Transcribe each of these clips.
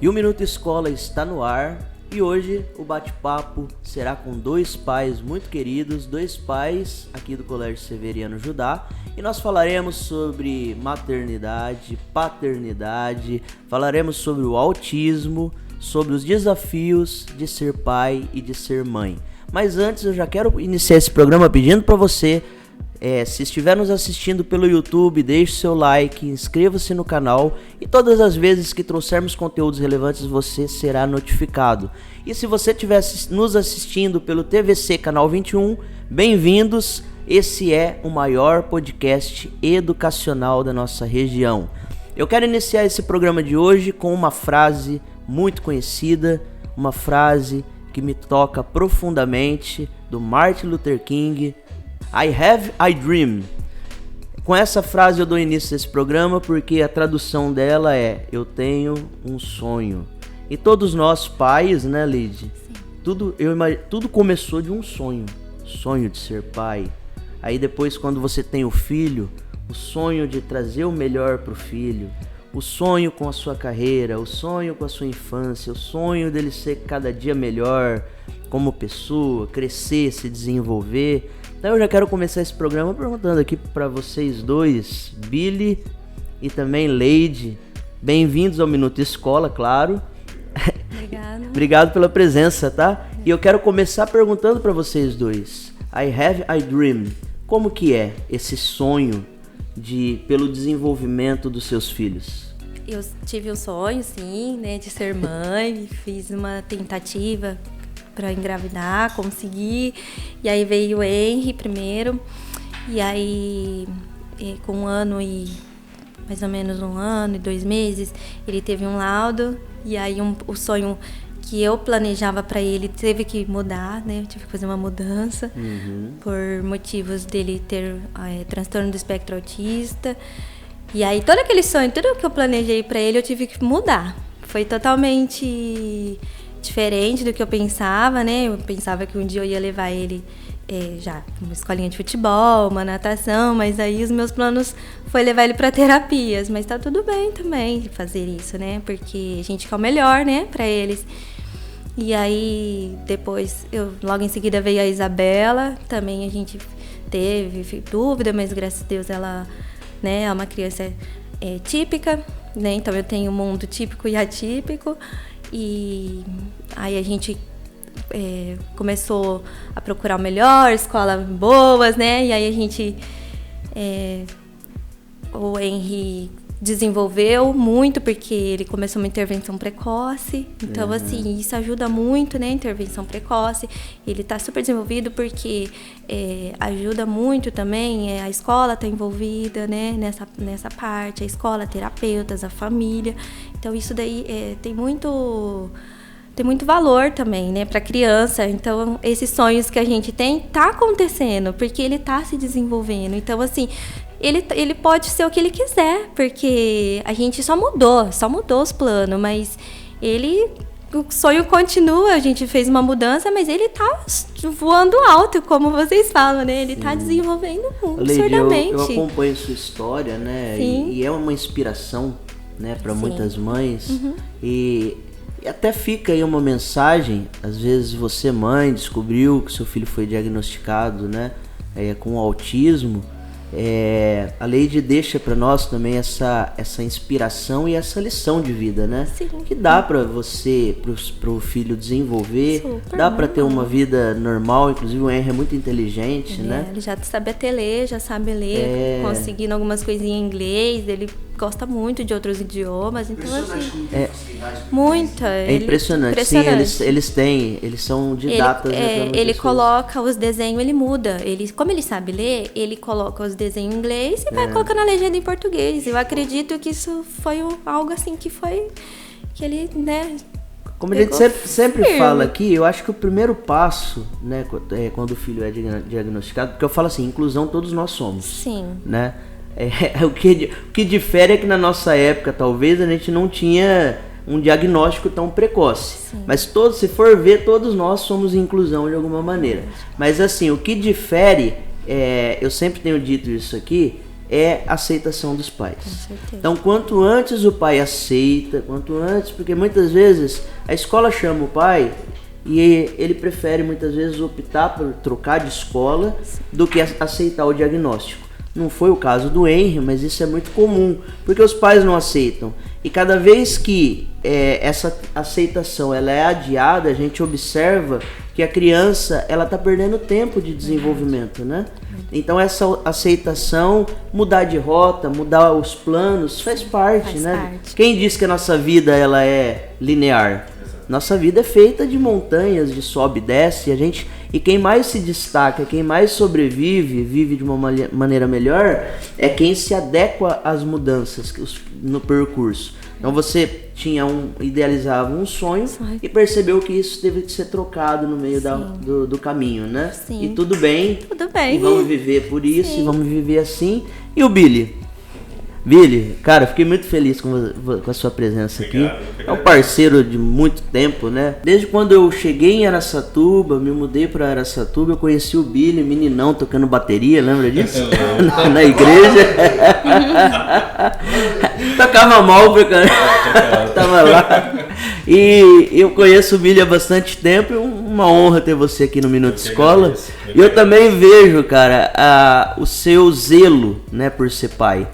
E o Minuto Escola está no ar e hoje o bate-papo será com dois pais muito queridos, dois pais aqui do Colégio Severiano Judá, e nós falaremos sobre maternidade, paternidade, falaremos sobre o autismo, sobre os desafios de ser pai e de ser mãe. Mas antes eu já quero iniciar esse programa pedindo para você, se estiver nos assistindo pelo YouTube, deixe seu like, inscreva-se no canal e todas as vezes que trouxermos conteúdos relevantes você será notificado. E se você estiver nos assistindo pelo TVC Canal 21, bem-vindos, esse é o maior podcast educacional da nossa região. Eu quero iniciar esse programa de hoje com uma frase muito conhecida, uma frase que me toca profundamente, do Martin Luther King: I have a dream. Com essa frase eu dou início a esse programa porque a tradução dela é: eu tenho um sonho. E todos nós pais, né, Lid? Tudo começou de um sonho de ser pai. Aí depois, quando você tem o filho, o sonho de trazer o melhor pro filho, o sonho com a sua carreira, o sonho com a sua infância, o sonho dele ser cada dia melhor como pessoa, crescer, se desenvolver. Então eu já quero começar esse programa perguntando aqui para vocês dois, Billy e também Leide, bem-vindos ao Minuto Escola, claro. Obrigada. Obrigado pela presença, tá? E eu quero começar perguntando para vocês dois, I have a dream. Como que é esse sonho pelo desenvolvimento dos seus filhos? Eu tive um sonho, sim, né, de ser mãe, fiz uma tentativa para engravidar, consegui, e aí veio o Henry primeiro, e aí com mais ou menos um ano e 2 meses, ele teve um laudo, e aí o sonho que eu planejava para ele teve que mudar, né, eu tive que fazer uma mudança, por motivos dele ter transtorno do espectro autista, e aí todo aquele sonho, tudo que eu planejei para ele, eu tive que mudar, foi totalmente diferente do que eu pensava, né? Eu pensava que um dia eu ia levar ele já uma escolinha de futebol, uma natação, mas aí os meus planos foi levar ele para terapias, mas tá tudo bem também fazer isso, né? Porque a gente quer o melhor, né, para eles. E aí depois, logo em seguida veio a Isabela, também a gente teve dúvida, mas graças a Deus ela, né, é uma criança típica, né? Então eu tenho o mundo típico e atípico. E aí a gente começou a procurar o melhor, escolas boas, né? E aí a gente, o Henry desenvolveu muito porque ele começou uma intervenção precoce. Então, assim, isso ajuda muito, né? Intervenção precoce. Ele tá super desenvolvido porque ajuda muito também. A escola tá envolvida, né? Nessa parte. A escola, terapeutas, a família. Então, isso daí tem muito valor também, né, para criança. Então, esses sonhos que a gente tem tá acontecendo porque ele tá se desenvolvendo. Então, assim, ele pode ser o que ele quiser, porque a gente só mudou os planos, mas o sonho continua, a gente fez uma mudança, mas ele tá voando alto, como vocês falam, né? Ele tá desenvolvendo absurdamente. Eu acompanho sua história, né? E é uma inspiração, né, para muitas mães. E até fica aí uma mensagem, às vezes você, mãe, descobriu que seu filho foi diagnosticado, né, com autismo. A Leide deixa para nós também essa inspiração e essa lição de vida, né? Sim. Que dá para você, pro filho desenvolver, dá para ter uma vida normal. Inclusive o Henry é muito inteligente, né? Ele já sabe até ler, já sabe ler, conseguindo algumas coisinhas em inglês, ele gosta muito de outros idiomas, então assim, muita. É impressionante. Sim, eles são didatas. Ele coloca os desenhos, ele muda. Como ele sabe ler, ele coloca os desenhos em inglês e vai colocando a legenda em português. Eu acredito que isso foi algo assim que ele, né? Como a gente sempre fala aqui, eu acho que o primeiro passo, né, quando o filho é diagnosticado, porque eu falo assim, inclusão todos nós somos. Sim. Né? O que difere é que na nossa época, talvez, a gente não tinha um diagnóstico tão precoce. Sim. Mas se for ver, todos nós somos inclusão de alguma maneira. Mas assim, o que difere, eu sempre tenho dito isso aqui, é a aceitação dos pais. Com certeza. Então, quanto antes o pai aceita, quanto antes, porque muitas vezes a escola chama o pai e ele prefere muitas vezes optar por trocar de escola do que aceitar o diagnóstico. Não foi o caso do Henry, mas isso é muito comum, porque os pais não aceitam. E cada vez que essa aceitação ela é adiada, a gente observa que a criança ela está perdendo tempo de desenvolvimento, né? Então essa aceitação, mudar de rota, mudar os planos, faz parte, né? Parte. Quem diz que a nossa vida ela é linear? Nossa vida é feita de montanhas, de sobe e desce, e quem mais se destaca, quem mais sobrevive, vive de uma maneira melhor, é quem se adequa às mudanças no percurso. Então você idealizava um sonho e percebeu que isso teve que ser trocado no meio do caminho, né? Sim. E tudo bem. Tudo bem. E vamos viver por isso, Sim. e vamos viver assim. E o Billy? Billy, cara, fiquei muito feliz com a sua presença aqui. É um parceiro de muito tempo, né? Desde quando eu cheguei em Araçatuba, me mudei pra Araçatuba, eu conheci o Billy, meninão, tocando bateria, lembra disso? Na igreja. Tocava mal, tava lá. E eu conheço o Billy há bastante tempo, e uma honra ter você aqui no Minuto Escola. E eu também vejo, cara, o seu zelo, né, por ser pai.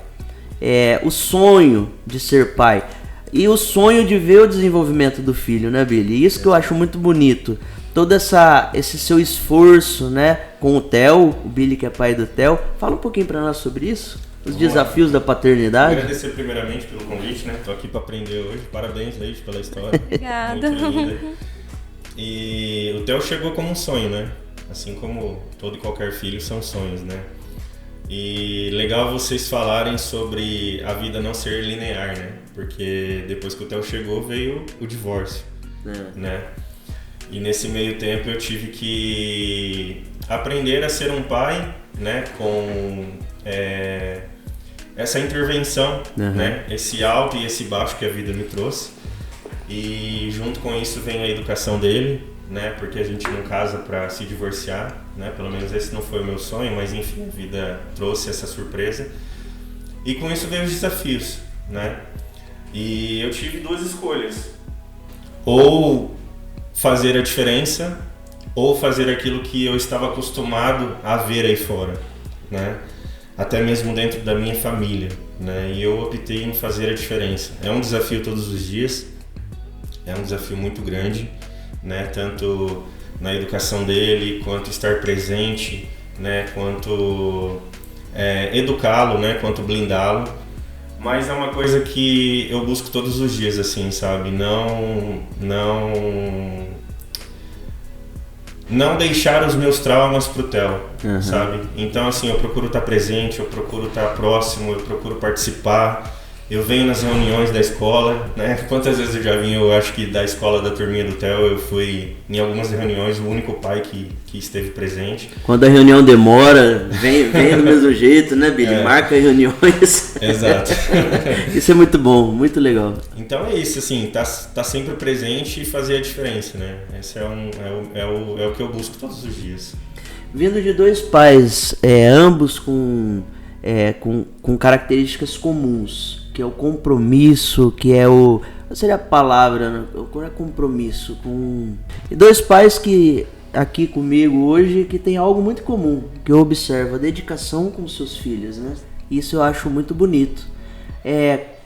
O sonho de ser pai e o sonho de ver o desenvolvimento do filho, né, Billy? Isso que eu acho muito bonito. Todo esse seu esforço, né, com o Theo, o Billy que é pai do Theo. Fala um pouquinho pra nós sobre isso, os desafios da paternidade. Agradecer primeiramente pelo convite, né? Tô aqui pra aprender hoje. Parabéns, Leite, pela história. Obrigada. Muito linda. E o Theo chegou como um sonho, né? Assim como todo e qualquer filho são sonhos, né? E legal vocês falarem sobre a vida não ser linear, né? Porque depois que o Theo chegou veio o divórcio, né? E nesse meio tempo eu tive que aprender a ser um pai, né? Com essa intervenção, né? Esse alto e esse baixo que a vida me trouxe. E junto com isso vem a educação dele, né? Porque a gente não casa para se divorciar, né? Pelo menos esse não foi o meu sonho, mas enfim, a vida trouxe essa surpresa. E com isso veio os desafios, né? E eu tive duas escolhas: ou fazer a diferença, ou fazer aquilo que eu estava acostumado a ver aí fora, né? Até mesmo dentro da minha família, né? E eu optei em fazer a diferença. É um desafio todos os dias, é um desafio muito grande, né? Tanto na educação dele, quanto estar presente, né? Quanto educá-lo, né? Quanto blindá-lo. Mas é uma coisa que eu busco todos os dias, assim, sabe? Não deixar os meus traumas pro Theo, sabe? Então, assim, eu procuro estar presente, eu procuro estar próximo, eu procuro participar. Eu venho nas reuniões da escola, né? Quantas vezes eu já vim, eu acho que da escola da turminha do Theo, eu fui em algumas reuniões, o único pai que esteve presente. Quando a reunião demora, vem do mesmo jeito, né, Billy? Marca reuniões. Exato. Isso é muito bom, muito legal. Então é isso, assim, tá sempre presente e fazer a diferença, né? Esse é o que eu busco todos os dias. Vindo de dois pais, ambos com características comuns, que é o compromisso, que é qual seria a palavra, né? Qual é compromisso? E dois pais que aqui comigo hoje que tem algo muito comum, que eu observo, a dedicação com seus filhos, né? Isso eu acho muito bonito.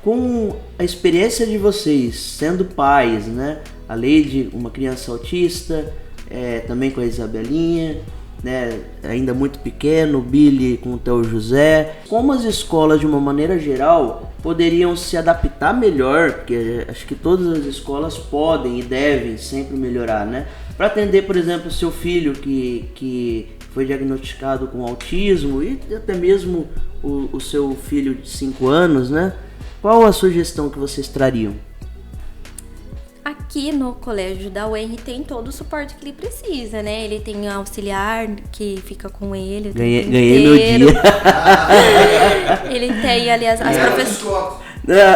Com a experiência de vocês sendo pais, né? A Leide, uma criança autista, também com a Isabelinha, né, ainda muito pequeno, o Billy com o Theo José. Como as escolas, de uma maneira geral, poderiam se adaptar melhor, porque acho que todas as escolas podem e devem sempre melhorar, né? Para atender, por exemplo, o seu filho que foi diagnosticado com autismo e até mesmo o seu filho de 5 anos, né? Qual a sugestão que vocês trariam? Aqui no colégio da UENR tem todo o suporte que ele precisa, né? Ele tem um auxiliar que fica com ele. Ganhei meu dia. Ele tem ali as professoras.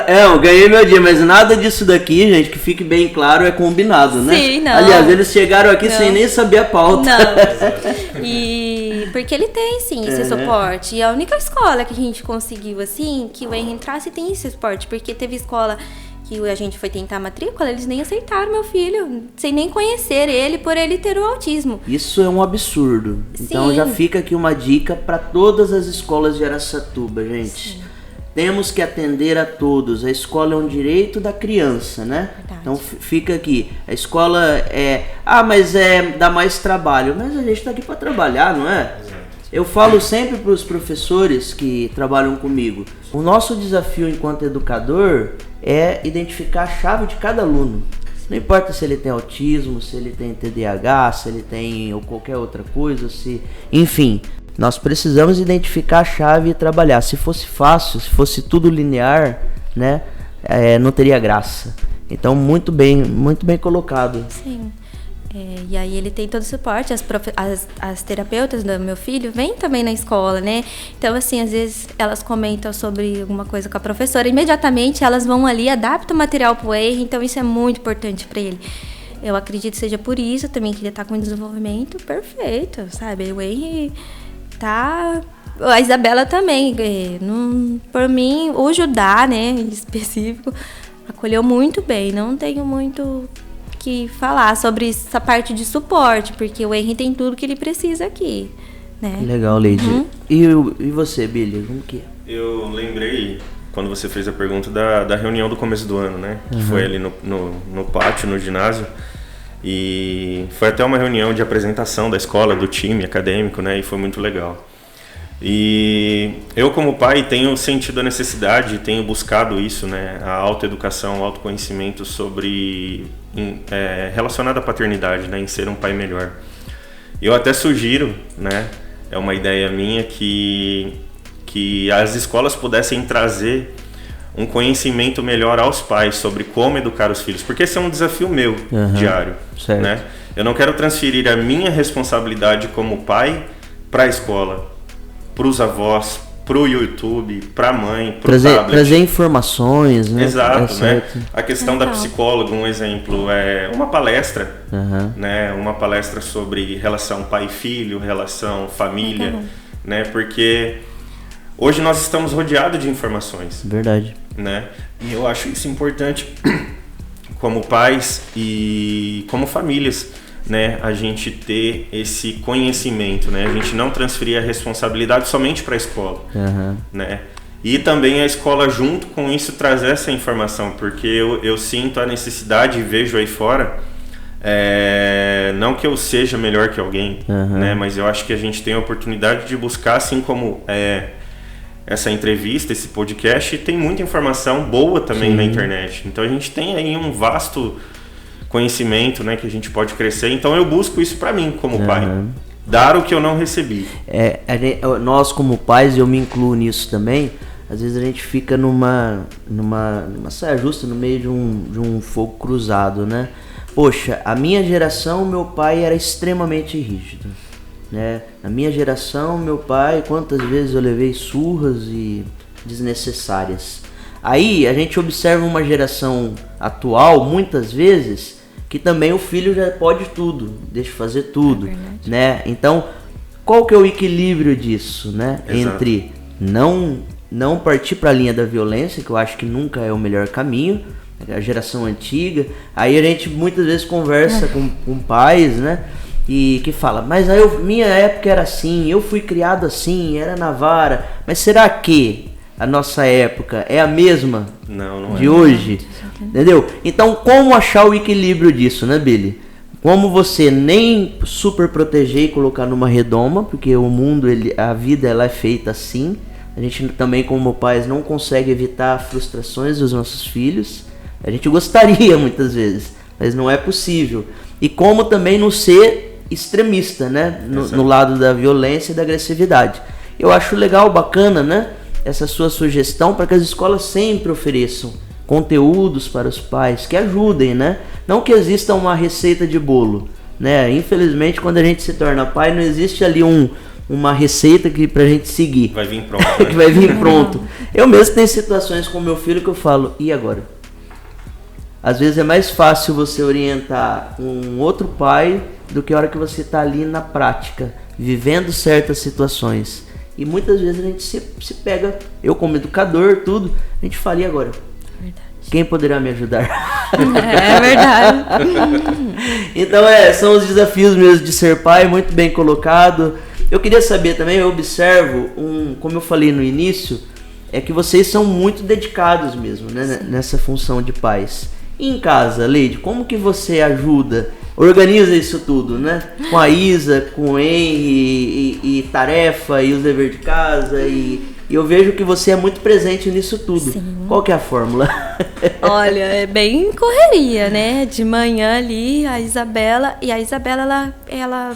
Eu ganhei meu dia, mas nada disso daqui, gente, que fique bem claro, é combinado, né? Sim, não. Aliás, eles chegaram aqui sem nem saber a pauta. Não. E Porque ele tem, sim, esse suporte. E a única escola que a gente conseguiu, assim, que o Henry entrasse tem esse suporte. Porque teve escola que a gente foi tentar a matrícula, eles nem aceitaram meu filho, sem nem conhecer ele, por ele ter o autismo. Isso é um absurdo. Sim. Então já fica aqui uma dica para todas as escolas de Araçatuba, gente. Sim. Temos que atender a todos. A escola é um direito da criança, né? Verdade. Então fica aqui. A escola mas dá mais trabalho. Mas a gente está aqui para trabalhar, não é? Eu falo sempre para os professores que trabalham comigo. O nosso desafio enquanto educador é identificar a chave de cada aluno. Não importa se ele tem autismo, se ele tem TDAH, se ele tem ou qualquer outra coisa, enfim, nós precisamos identificar a chave e trabalhar. Se fosse fácil, se fosse tudo linear, né, não teria graça. Então, muito bem colocado. Sim. E aí ele tem todo o suporte, as terapeutas do meu filho vêm também na escola, né? Então, assim, às vezes elas comentam sobre alguma coisa com a professora, imediatamente elas vão ali, adaptam o material pro Henry, então isso é muito importante para ele. Eu acredito que seja por isso também que ele tá com um desenvolvimento perfeito, sabe? O Henry tá... A Isabela também, por mim, o Judá, né, em específico, acolheu muito bem, não tenho muito... que falar sobre essa parte de suporte, porque o Henry tem tudo que ele precisa aqui, né? Legal, Lady. E você, Billy, como que é? Eu lembrei, quando você fez a pergunta, da reunião do começo do ano, né? Que foi ali no pátio, no ginásio, e foi até uma reunião de apresentação da escola, do time acadêmico, né? E foi muito legal. E eu, como pai, tenho sentido a necessidade, tenho buscado isso, né? A autoeducação, o autoconhecimento sobre... relacionado à paternidade, né? Em ser um pai melhor. Eu até sugiro, né? É uma ideia minha que as escolas pudessem trazer um conhecimento melhor aos pais sobre como educar os filhos, porque esse é um desafio meu diário, certo. Né? Eu não quero transferir a minha responsabilidade como pai para a escola, para os avós, para o YouTube, para a mãe, para o tablet. Trazer informações, né? Exato, né? A questão da psicóloga, um exemplo, é uma palestra, né? Uma palestra sobre relação pai e filho, relação família, né? Porque hoje nós estamos rodeados de informações. Verdade. Né? E eu acho isso importante como pais e como famílias, né, a gente ter esse conhecimento, né, a gente não transferir a responsabilidade somente para a escola, né, e também a escola junto com isso trazer essa informação, porque eu sinto a necessidade e vejo aí fora, não que eu seja melhor que alguém, né, mas eu acho que a gente tem a oportunidade de buscar, assim como essa entrevista, esse podcast, tem muita informação boa também na internet, então a gente tem aí um vasto conhecimento, né, que a gente pode crescer. Então eu busco isso para mim como pai, dar o que eu não recebi. Nós como pais, eu me incluo nisso também, às vezes a gente fica numa saia justa no meio de um fogo cruzado, né? Poxa, a minha geração, meu pai era extremamente rígido, né? Na minha geração, meu pai, quantas vezes eu levei surras e desnecessárias. Aí a gente observa uma geração atual, muitas vezes, que também o filho já pode tudo, deixa fazer tudo, né? Então, qual que é o equilíbrio disso, né? Exato. Entre não partir para a linha da violência, que eu acho que nunca é o melhor caminho, a geração antiga. Aí a gente muitas vezes conversa com pais, né? E que fala, mas minha época era assim, eu fui criado assim, era na vara. Mas será que a nossa época é a mesma de hoje? Entendeu? Então, como achar o equilíbrio disso, né, Billy? Como você nem super proteger e colocar numa redoma, porque o mundo, a vida, ela é feita assim. A gente também, como pais, não consegue evitar frustrações dos nossos filhos. A gente gostaria muitas vezes, mas não é possível. E como também não ser extremista, né? No lado da violência e da agressividade. Eu acho legal, bacana, né? Essa sua sugestão para que as escolas sempre ofereçam conteúdos para os pais que ajudem, né? Não que exista uma receita de bolo, né? Infelizmente, quando a gente se torna pai, não existe ali uma receita pra gente seguir. Vai vir pronto. Né? Que vai vir pronto. Eu mesmo tenho situações com meu filho que eu falo, e agora? Às vezes é mais fácil você orientar um outro pai do que a hora que você tá ali na prática, vivendo certas situações. E muitas vezes a gente se pega, eu como educador, tudo, a gente fala, e agora? Verdade. Quem poderá me ajudar? É verdade. Então são os desafios mesmo de ser pai, muito bem colocado. Eu queria saber também, eu observo, como eu falei no início, é que vocês são muito dedicados mesmo, né, nessa função de pais. E em casa, Leide, como que você ajuda, organiza isso tudo, né? Com a Isa, com o Henry, e tarefa, e os deveres de casa, e eu vejo que você é muito presente nisso tudo. Sim. Qual que é a fórmula? Olha, é bem correria, né? De manhã ali, a Isabela, ela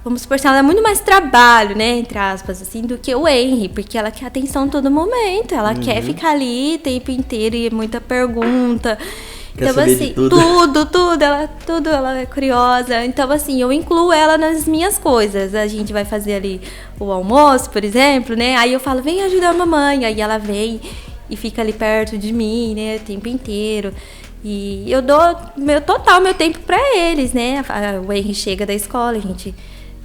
vamos supor assim, ela é muito mais trabalho, né, entre aspas, assim, do que o Henry, porque ela quer atenção todo momento, ela quer ficar ali o tempo inteiro e muita pergunta. Quer Então, saber assim, de tudo, ela é curiosa. Então, assim, eu incluo ela nas minhas coisas. A gente vai fazer ali o almoço, por exemplo, né? Aí eu falo, vem ajudar a mamãe. Aí ela vem e fica ali perto de mim, né, o tempo inteiro. E eu dou meu tempo pra eles, né? O Henry chega da escola, a gente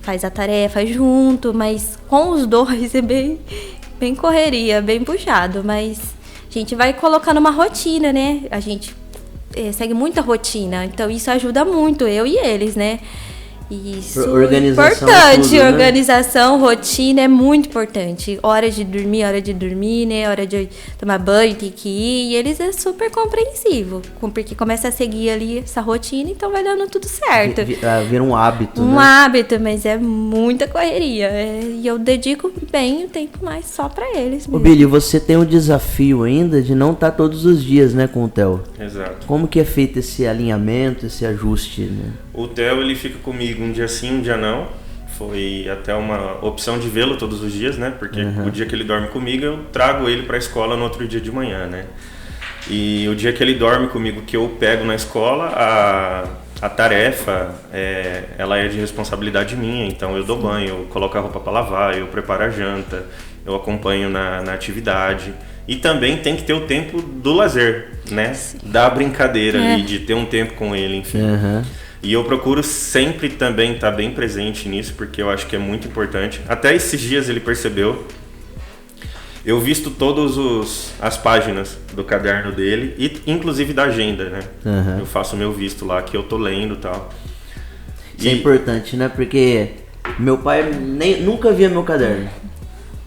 faz a tarefa junto, mas com os dois é bem correria, bem puxado. Mas a gente vai colocando uma rotina, né? A gente segue muita rotina, então isso ajuda muito, eu e eles, né? Isso é importante, tudo, né? Organização, rotina é muito importante. Hora de dormir, né? Hora de tomar banho, tem que ir. E eles é super compreensivo, porque começa a seguir ali essa rotina, então vai dando tudo certo. Vira um hábito, Um né? hábito, mas é muita correria. E eu dedico bem o tempo mais só pra eles mesmo. Ô Billy, você tem um desafio ainda de não estar todos os dias, né, com o Theo. Exato. Como que é feito esse alinhamento, esse ajuste, né? O Theo, ele fica comigo um dia sim, um dia não. Foi até uma opção de vê-lo todos os dias, né? Porque o dia que ele dorme comigo, eu trago ele para a escola no outro dia de manhã, né? E o dia que ele dorme comigo, que eu pego na escola, a tarefa, ela é de responsabilidade minha. Então eu dou banho, eu coloco a roupa para lavar, eu preparo a janta, eu acompanho na atividade. E também tem que ter o tempo do lazer, né? Da brincadeira ali, de ter um tempo com ele, enfim. E eu procuro sempre também estar bem presente nisso, porque eu acho que é muito importante. Até esses dias ele percebeu. Eu visto todas as páginas do caderno dele, e inclusive da agenda, né? Eu faço o meu visto lá, que eu tô lendo e tal. Isso é importante, né? Porque meu pai nunca via meu caderno.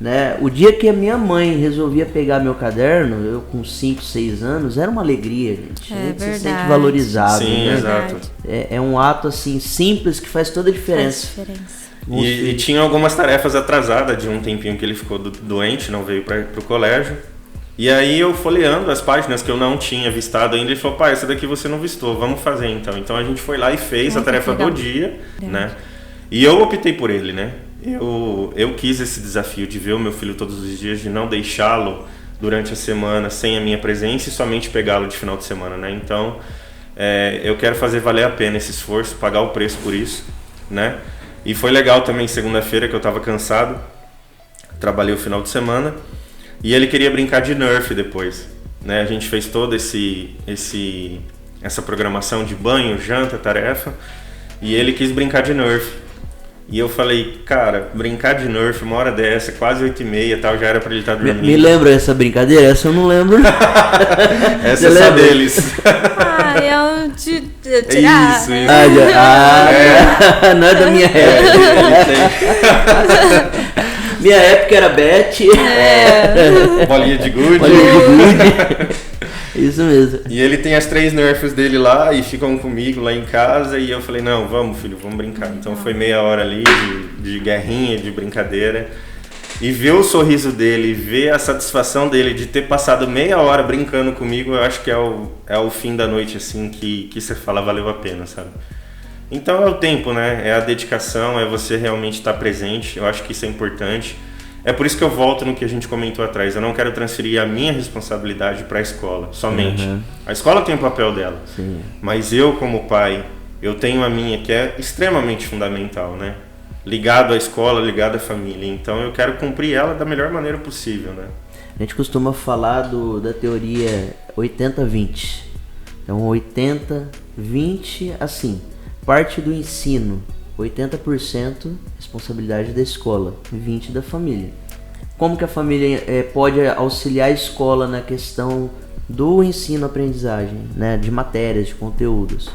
Né? O dia que a minha mãe resolvia pegar meu caderno, eu com 5, 6 anos, era uma alegria, gente. A gente se sente valorizado. Sim, né? exato. É um ato assim simples que faz toda a diferença. E tinha algumas tarefas atrasadas de um tempinho que ele ficou doente, não veio para o colégio. E aí eu folheando as páginas que eu não tinha vistado ainda, ele falou, pai, essa daqui você não vistou, vamos fazer então. Então a gente foi lá e fez a tarefa do dia, né? E eu optei por ele, né? Eu quis esse desafio de ver o meu filho todos os dias, de não deixá-lo durante a semana sem a minha presença e somente pegá-lo de final de semana, né? Então, eu quero fazer valer a pena esse esforço, pagar o preço por isso, né? E foi legal também segunda-feira que eu estava cansado, trabalhei o final de semana e ele queria brincar de Nerf depois, né? A gente fez toda essa programação de banho, janta, tarefa, e ele quis brincar de Nerf. E eu falei, cara, brincar de Nerf uma hora dessa, quase 8h30 e tal, já era pra ele estar dormindo. Me lembra essa brincadeira? Essa eu não lembro. Essa é só deles. Eu Isso. Não é da minha época. Minha época era Beth. Bolinha de gude. Isso mesmo. E ele tem as 3 Nerfs dele lá e ficam comigo lá em casa. E eu falei, não, vamos filho, vamos brincar. Então foi meia hora ali de guerrinha, de brincadeira. E ver o sorriso dele, ver a satisfação dele de ter passado meia hora brincando comigo, eu acho que é o fim da noite, assim, que você fala, valeu a pena, sabe? Então é o tempo, né? É a dedicação, é você realmente estar presente. Eu acho que isso é importante. É por isso que eu volto no que a gente comentou atrás. Eu não quero transferir a minha responsabilidade para a escola, somente. A escola tem o papel dela. Sim. Mas eu, como pai, eu tenho a minha, que é extremamente fundamental, né? Ligado à escola, ligado à família. Então eu quero cumprir ela da melhor maneira possível, né? A gente costuma falar da teoria 80-20. Então 80, 20, assim. parte do ensino, 80% responsabilidade da escola, 20% da família. Como que a família pode auxiliar a escola na questão do ensino-aprendizagem, né, de matérias, de conteúdos?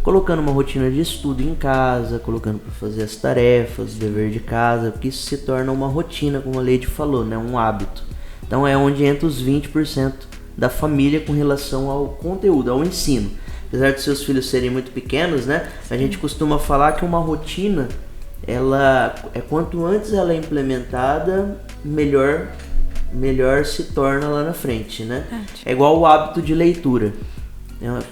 Colocando uma rotina de estudo em casa, colocando para fazer as tarefas, dever de casa, porque isso se torna uma rotina, como a Leide falou, né, um hábito. Então é onde entra os 20% da família com relação ao conteúdo, ao ensino. Apesar de seus filhos serem muito pequenos, né, a gente costuma falar que uma rotina, quanto antes ela é implementada, melhor se torna lá na frente, né? É igual o hábito de leitura.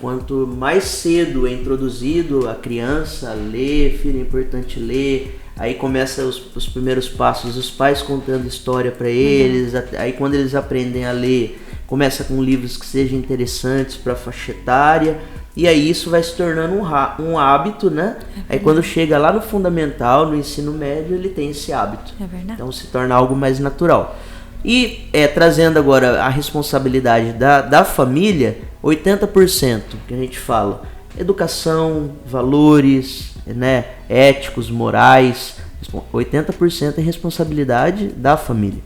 Quanto mais cedo é introduzido a criança a ler, filho, é importante ler, aí começa os primeiros passos, os pais contando história para eles, aí quando eles aprendem a ler, começa com livros que sejam interessantes para a faixa etária, e aí isso vai se tornando um hábito, né? Aí quando chega lá no fundamental, no ensino médio, ele tem esse hábito. É verdade. Então se torna algo mais natural. E trazendo agora a responsabilidade da família, 80% que a gente fala, educação, valores, né, éticos, morais, 80% é responsabilidade da família.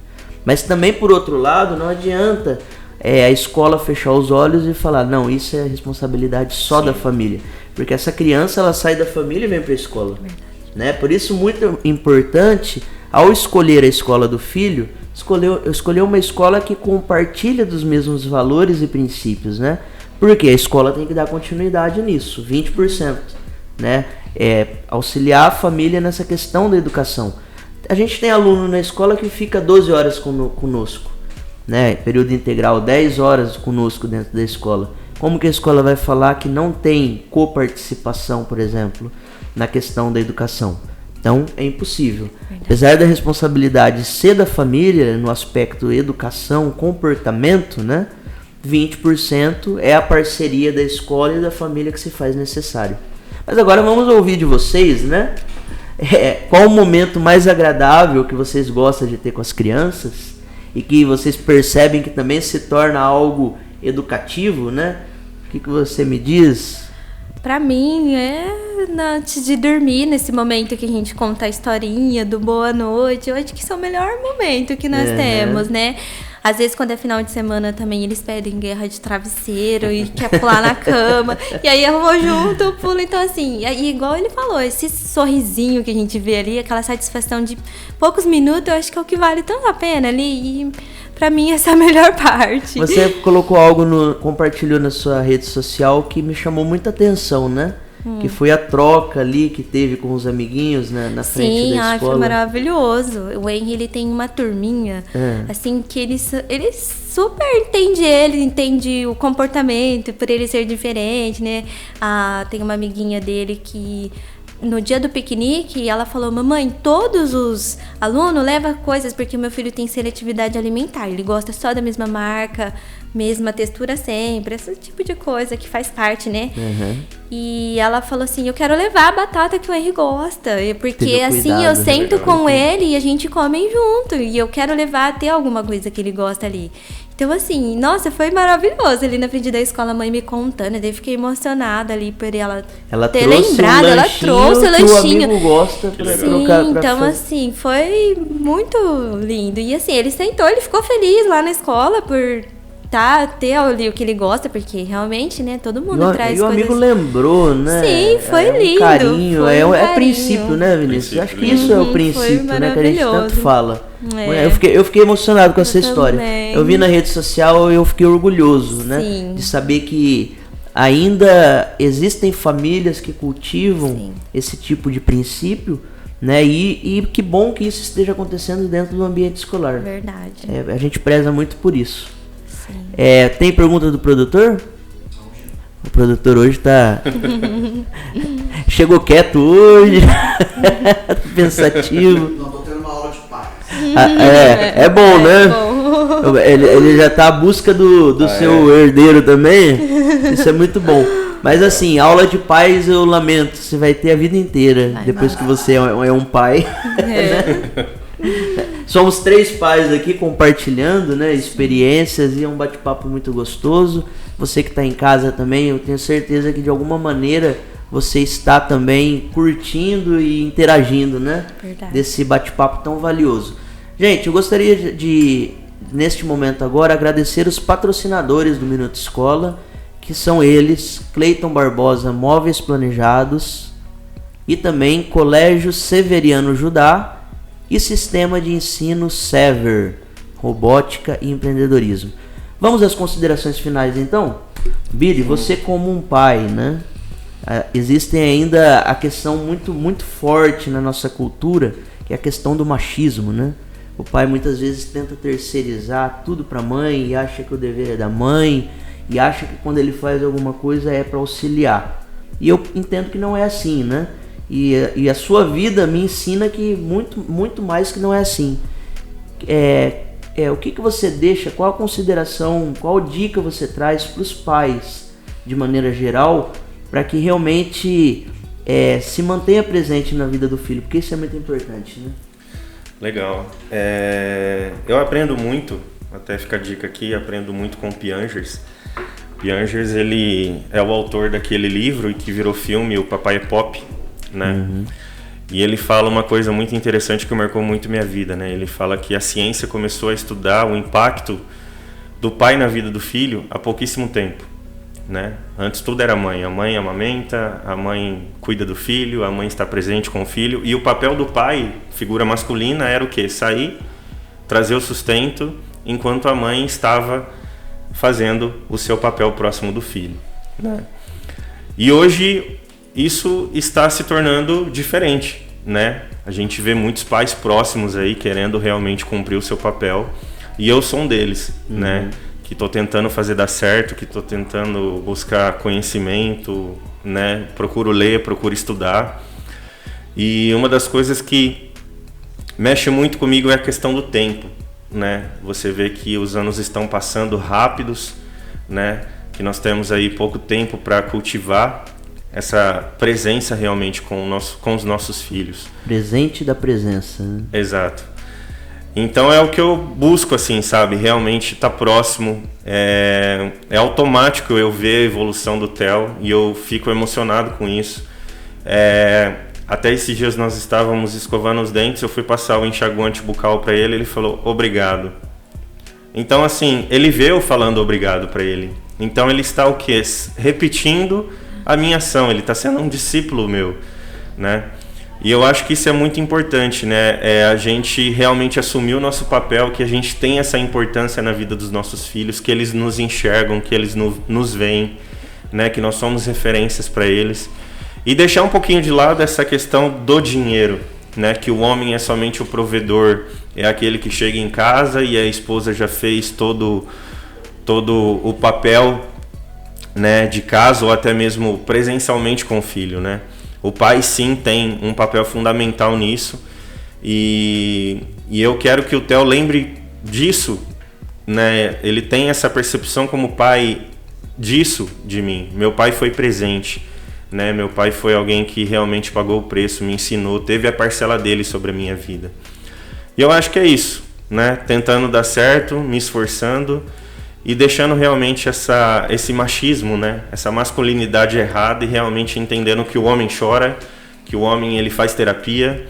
Mas também, por outro lado, não adianta a escola fechar os olhos e falar, não, isso é responsabilidade só da família. Porque essa criança, ela sai da família e vem para a escola. Né? Por isso, muito importante, ao escolher a escola do filho, escolher uma escola que compartilha dos mesmos valores e princípios, né? Porque a escola tem que dar continuidade nisso, 20%, né? Auxiliar a família nessa questão da educação. A gente tem aluno na escola que fica 12 horas conosco, né? Período integral, 10 horas conosco dentro da escola. Como que a escola vai falar que não tem coparticipação, por exemplo, na questão da educação? Então, é impossível. Verdade. Apesar da responsabilidade ser da família, no aspecto educação, comportamento, né? 20% é a parceria da escola e da família que se faz necessário. Mas agora vamos ouvir de vocês, né? Qual o momento mais agradável que vocês gostam de ter com as crianças e que vocês percebem que também se torna algo educativo, né? O que você me diz? Pra mim, antes de dormir, nesse momento que a gente conta a historinha do boa noite, eu acho que esse é o melhor momento que nós temos, né? Às vezes, quando é final de semana também, eles pedem guerra de travesseiro e quer pular na cama. E aí eu vou junto, eu pulo. Então, assim, e igual ele falou, esse sorrisinho que a gente vê ali, aquela satisfação de poucos minutos, eu acho que é o que vale tanto a pena ali. E pra mim, essa é a melhor parte. Você colocou algo, compartilhou na sua rede social que me chamou muita atenção, né? Que foi a troca ali que teve com os amiguinhos, né, na frente da escola. Sim, foi maravilhoso. O Henry, ele tem uma turminha, assim, que ele super entende o comportamento, por ele ser diferente, né? Tem uma amiguinha dele que, no dia do piquenique, ela falou, mamãe, todos os alunos levam coisas, porque meu filho tem seletividade alimentar, ele gosta só da mesma marca, mesma textura sempre, esse tipo de coisa que faz parte, né? E ela falou assim, eu quero levar a batata que o Henry gosta, porque assim eu sento com ele e a gente come junto, e eu quero levar até alguma coisa que ele gosta ali. Então, assim, nossa, foi maravilhoso ali na frente da escola, a mãe me contando, daí fiquei emocionada ali por ela ter lembrado, ela trouxe o lanchinho. O amigo gosta pra trocar. Então, assim, foi muito lindo. E assim, ele sentou, ele ficou feliz lá na escola por ter ali o que ele gosta, porque realmente, né, todo mundo traz coisas. E o amigo lembrou, né? Sim, foi lindo. Carinho, foi um carinho. Princípio, né, Vinícius? Acho que isso é o princípio, né, que a gente tanto fala. Eu fiquei emocionado com essa história. Também. Eu vi na rede social e eu fiquei orgulhoso, né, de saber que ainda existem famílias que cultivam esse tipo de princípio, né? E que bom que isso esteja acontecendo dentro do ambiente escolar. Verdade. A gente preza muito por isso. Tem pergunta do produtor? O produtor hoje tá... Chegou quieto hoje. Pensativo. Não, tô tendo uma aula de paz. É bom, né? Bom. Ele já tá à busca do seu herdeiro também. Isso é muito bom. Mas assim, aula de pais eu lamento. Você vai ter a vida inteira depois que você é um pai. Né? Somos 3 pais aqui compartilhando, né, experiências, e é um bate-papo muito gostoso. Você que está em casa também, eu tenho certeza que de alguma maneira você está também curtindo e interagindo, né? Verdade. Desse bate-papo tão valioso. Gente, eu gostaria de, neste momento agora, agradecer os patrocinadores do Minuto Escola, que são eles, Cleiton Barbosa Móveis Planejados e também Colégio Severiano Judá e Sistema de Ensino Sever, Robótica e Empreendedorismo. Vamos às considerações finais então? Billy, você como um pai, né? Existe ainda a questão muito forte na nossa cultura, que é a questão do machismo, né? O pai muitas vezes tenta terceirizar tudo para a mãe e acha que o dever é da mãe e acha que quando ele faz alguma coisa é para auxiliar. E eu entendo que não é assim, né? E a sua vida me ensina que muito mais que não é assim. O que você deixa, qual a consideração, qual dica você traz para os pais, de maneira geral, para que realmente se mantenha presente na vida do filho, porque isso é muito importante, né? Legal. Eu aprendo muito, até fica a dica aqui, aprendo muito com o Piangers. Piangers, ele é o autor daquele livro que virou filme, O Papai é Pop, né? Uhum. E ele fala uma coisa muito interessante que marcou muito minha vida, né? Ele fala que a ciência começou a estudar o impacto do pai na vida do filho há pouquíssimo tempo, né? Antes tudo era a mãe amamenta, a mãe cuida do filho, a mãe está presente com o filho, e o papel do pai, figura masculina, era o quê? Sair, trazer o sustento, enquanto a mãe estava fazendo o seu papel próximo do filho, né? E hoje isso está se tornando diferente, né? A gente vê muitos pais próximos aí querendo realmente cumprir o seu papel, e eu sou um deles, né? Que estou tentando fazer dar certo, que estou tentando buscar conhecimento, né? Procuro ler, procuro estudar. E uma das coisas que mexe muito comigo é a questão do tempo, né? Você vê que os anos estão passando rápidos, né? Que nós temos aí pouco tempo para cultivar essa presença realmente com os nossos filhos. Presente da presença, né? Exato. Então é o que eu busco, assim, sabe? Realmente estar próximo. É automático eu ver a evolução do Theo e eu fico emocionado com isso. Até esses dias nós estávamos escovando os dentes, eu fui passar o enxaguante bucal para ele, ele falou obrigado. Então, assim, ele vê eu falando obrigado para ele. Então ele está o quê? Repetindo a minha ação, ele está sendo um discípulo meu, né? E eu acho que isso é muito importante, né? A gente realmente assumir o nosso papel, que a gente tem essa importância na vida dos nossos filhos, que eles nos enxergam, que eles nos veem, né? Que nós somos referências para eles. E deixar um pouquinho de lado essa questão do dinheiro, né? Que o homem é somente o provedor, é aquele que chega em casa e a esposa já fez todo o papel, né, de casa, ou até mesmo presencialmente com o filho, né? O pai sim tem um papel fundamental nisso, e eu quero que o Theo lembre disso, né? Ele tem essa percepção como pai disso de mim. Meu pai foi presente, né? Meu pai foi alguém que realmente pagou o preço, me ensinou, teve a parcela dele sobre a minha vida. E eu acho que é isso, né? Tentando dar certo, me esforçando e deixando realmente esse machismo, né? Essa masculinidade errada, e realmente entendendo que o homem chora, que o homem ele faz terapia,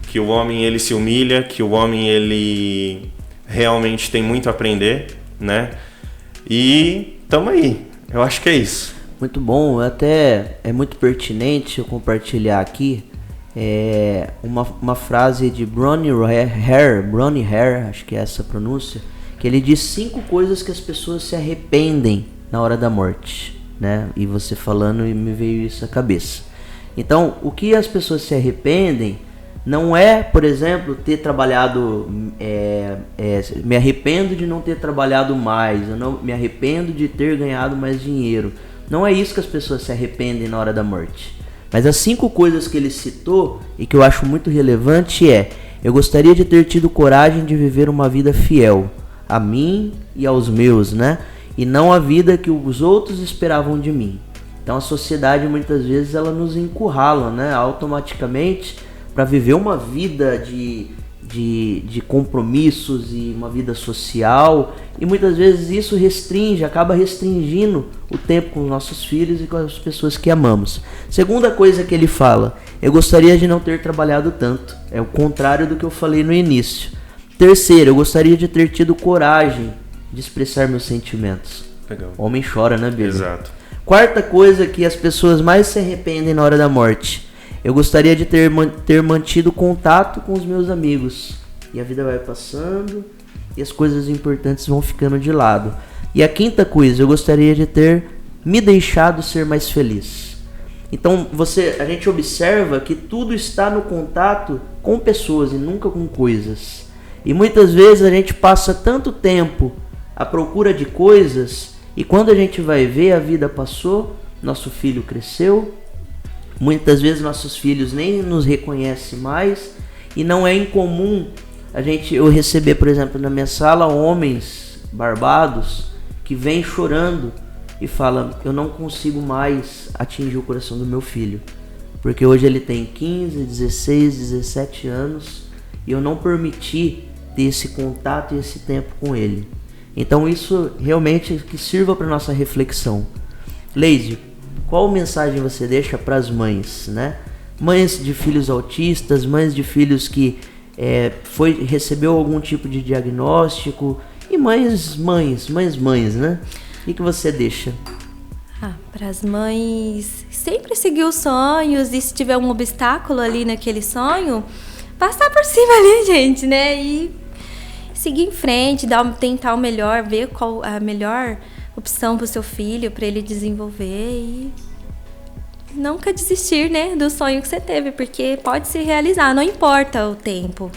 que o homem ele se humilha, que o homem ele realmente tem muito a aprender, né? E tamo aí, eu acho que é isso. Muito bom, até é muito pertinente eu compartilhar aqui uma frase de Bronnie Hare, acho que é essa a pronúncia, que ele diz 5 coisas que as pessoas se arrependem na hora da morte, né? E você falando e me veio isso à cabeça. Então, o que as pessoas se arrependem não é, por exemplo, ter trabalhado, me arrependo de não ter trabalhado mais, eu não me arrependo de ter ganhado mais dinheiro. Não é isso que as pessoas se arrependem na hora da morte. Mas as 5 coisas que ele citou e que eu acho muito relevante eu gostaria de ter tido coragem de viver uma vida fiel a mim e aos meus, né? E não a vida que os outros esperavam de mim. Então a sociedade muitas vezes ela nos encurrala, né? Automaticamente para viver uma vida de de compromissos e uma vida social, e muitas vezes isso acaba restringindo o tempo com os nossos filhos e com as pessoas que amamos. Segunda coisa que ele fala: eu gostaria de não ter trabalhado tanto. É o contrário do que eu falei no início. Terceiro, eu gostaria de ter tido coragem de expressar meus sentimentos. Legal. Homem chora, né, Bíblia? Exato. Quarta coisa que as pessoas mais se arrependem na hora da morte: eu gostaria de ter mantido contato com os meus amigos. E a vida vai passando e as coisas importantes vão ficando de lado. E a quinta coisa: eu gostaria de ter me deixado ser mais feliz. Então a gente observa que tudo está no contato com pessoas e nunca com coisas. E muitas vezes a gente passa tanto tempo à procura de coisas, e quando a gente vai ver, a vida passou, nosso filho cresceu, muitas vezes nossos filhos nem nos reconhecem mais, e não é incomum eu receber, por exemplo, na minha sala, homens barbados que vêm chorando e falam: eu não consigo mais atingir o coração do meu filho, porque hoje ele tem 15, 16, 17 anos e eu não permiti ter esse contato e esse tempo com ele. Então isso realmente que sirva para nossa reflexão. Leide, qual mensagem você deixa para as mães, né? Mães de filhos autistas, mães de filhos que recebeu algum tipo de diagnóstico, e mães, né? O que você deixa? Para as mães, sempre seguir os sonhos, e se tiver um obstáculo ali naquele sonho, passar por cima ali, gente, né? E seguir em frente, tentar o melhor, ver qual a melhor opção para o seu filho, para ele desenvolver, e nunca desistir, né, do sonho que você teve, porque pode se realizar, não importa o tempo,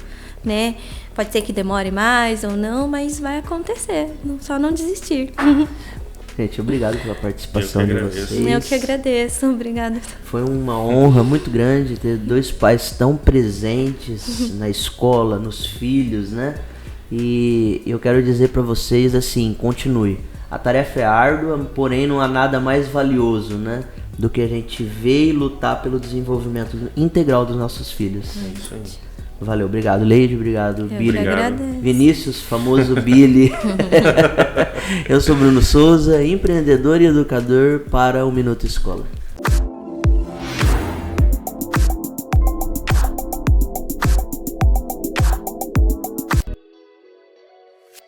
né? Pode ser que demore mais ou não, mas vai acontecer, só não desistir. Gente, obrigado pela participação de vocês. Eu que agradeço, obrigada. Foi uma honra muito grande ter dois pais tão presentes na escola, nos filhos, né? E eu quero dizer para vocês assim: continue. A tarefa é árdua, porém não há nada mais valioso, né, do que a gente ver e lutar pelo desenvolvimento integral dos nossos filhos. É isso aí. Valeu, obrigado Leide, obrigado Billy. Agradeço. Vinícius, famoso Billy. Eu sou Bruno Souza, empreendedor e educador para o Minuto Escola.